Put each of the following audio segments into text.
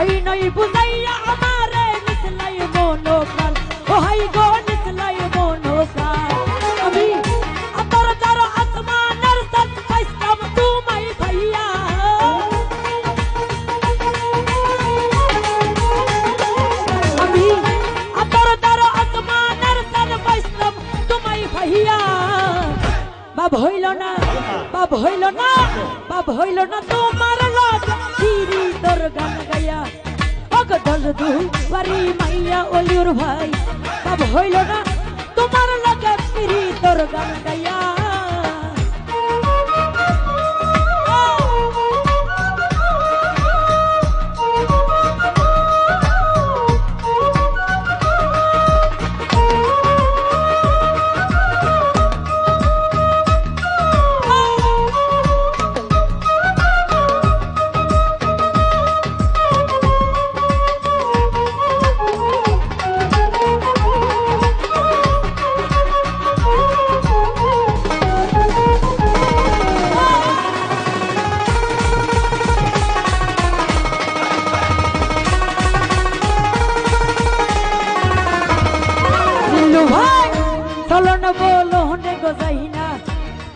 সই নই বুঝাইয়া আমারে নিসলাই মনো প্রাণ ও হাই গো নিসলাই মনো প্রাণ আমি আতর দার আসমানের সাথ পাইতাম তোমায় ভাইয়া আমি আতর দার আসমানের সাথ পাইতাম তোমায় ভাইয়া বাপ হইল না বাপ হইল না বাপ হইল না তোমার লগ চিরি তোর গান গায়া অগদল দুবারি মাইয়া ওলিউর ভাই বাপ হইল না তোমার লগ চিরি তোর গান গায়া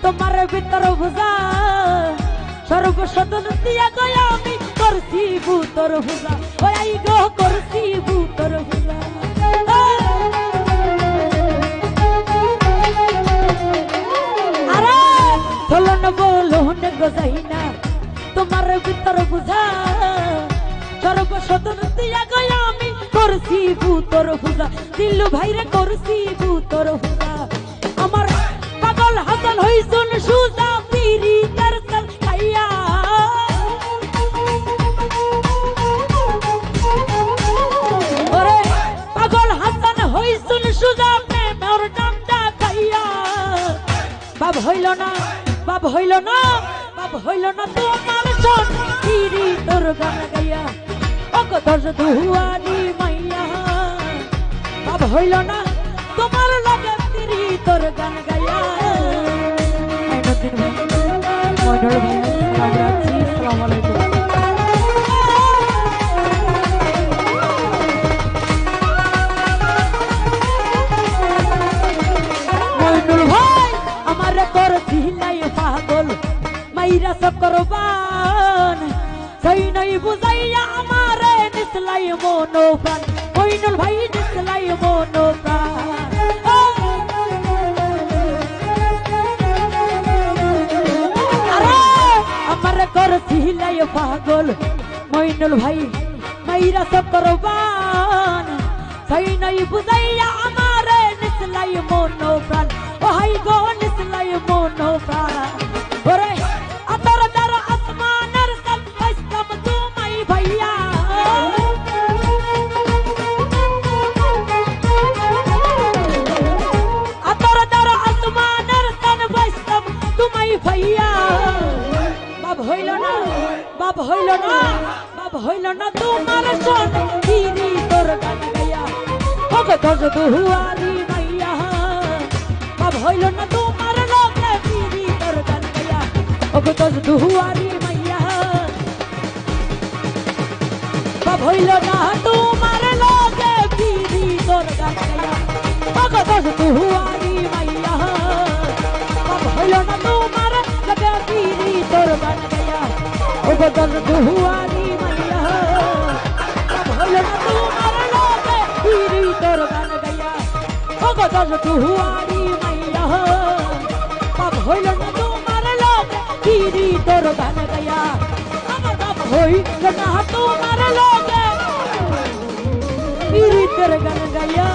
তোমার ভিতর বুঝা সর্বসদন দিয়া গয়া আমি করছি ভূতর বুঝা ওই আই গো করছি ভূতর বুঝা আরে চলন বলুন গজাই না তোমার ভিতর বুঝা সর্বসদন দিয়া গয়া আমি করছি ভূতর বুঝা দিল্লু ভাইরে করছি ভূতর বুঝা আমার পাগল হাসান হইছুন সুজা পিরি দরকার খাইয়া ওরে পাগল হাসান হইছুন সুজা প্রেমের ডান্ডা খাইয়া বাপ হইল না বাপ হইল না বাপ হইল না তোমার son পিরি তোর গান গাইয়া অগদর দুয়ারি মাইয়া বাপ হইল না তোমার লাগে পিরি তোর গান গাইয়া মইনুল ভাই আসসালামু আলাইকুম মইনুল ভাই আমারে করছি নাই পাগল মাইরা সব করবান সই নাই বুঝাইয়া আমারে নিসলাই মনো প্রাণ মইনুল ভাই নিসলাই মনো প্রাণ আমার করছি নাই পাগল মইনুল ভাই মাইরা সব করবান সই নাই বুঝাইয়া আমারে নিসলাই মনো প্রাণ ও হাই গো নিসলাই মনো প্রাণ ওরে আতর দার আসমানের সাথ পাইতাম তোমায় ভাইয়া আতর দার আসমানের সাথ পাইতাম তোমায় ভাইয়া বাপ হইল না বাপ হইল না বাপ হইল না তোমার son পিরি তোর গান গাইয়া অগদর দুয়ারি মাইয়া বাপ হইল না তোমার লগে পিরি তোর গান গাইয়া অগদর দুয়ারি মাইয়া বাপ হইল না তোমার লগে পিরি তোর গান গাইয়া অগদর দুয়ারি মাইয়া বাপ হইল না তোমার লগে পিরি তোর গান গাইয়া অগদর দুয়ারি মাইয়া বাপ হইল না তোমার লগে পিরি তোর গান গাইয়া অগদর দুয়ারি মাইয়া বাপ হইল না তোমার লগে পিরি তোর গান গাইয়া আমার বাপ হইল না তোমার লগে পিরি তোর গান গাইয়া